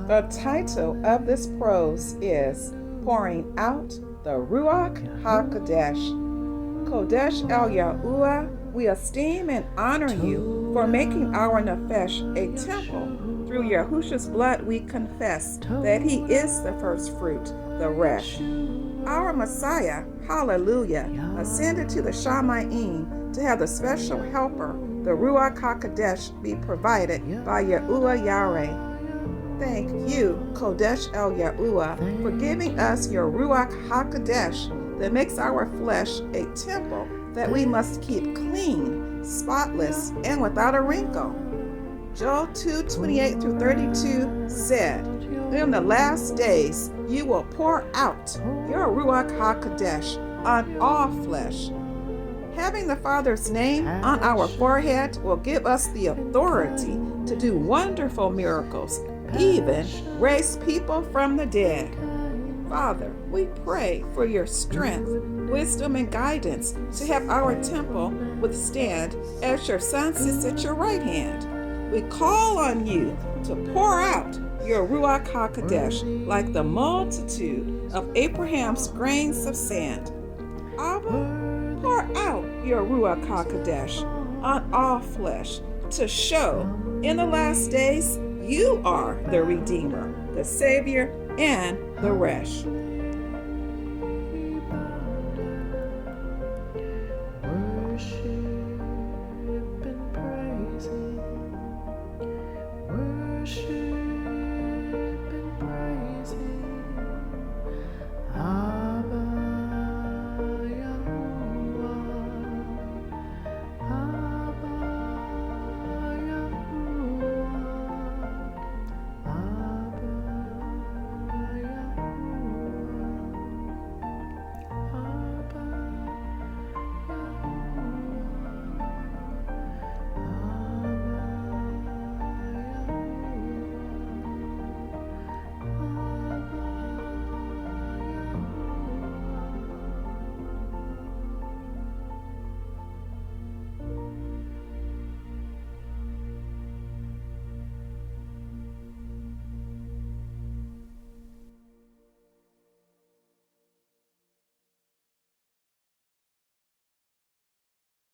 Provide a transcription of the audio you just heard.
The title of this prose is Pouring Out the Ruach Ha Qodesh. Qodesh El Yahuwah, we esteem and honor you for making our nefesh a temple. Through Yahushua's blood we confess that he is the first fruit, the resh. Our Messiah, hallelujah, ascended to the Shamayim to have the special helper, the Ruach Ha Qodesh, be provided by Yahuwah Yahweh. Thank you, Qodesh El Yahuwah, for giving us your Ruach Ha Qodesh that makes our flesh a temple that we must keep clean, spotless, and without a wrinkle. Joel 2:28-32 said, "In the last days you will pour out your Ruach Ha Qodesh on all flesh." Having the Father's name on our forehead will give us the authority to do wonderful miracles, even raise people from the dead. Father, we pray for your strength, wisdom, and guidance to have our temple withstand as your Son sits at your right hand. We call on you to pour out your Ruach Ha Qodesh like the multitude of Abraham's grains of sand. Abba, pour out your Ruach Ha Qodesh on all flesh to show in the last days you are the Redeemer, the Savior, and the Resh.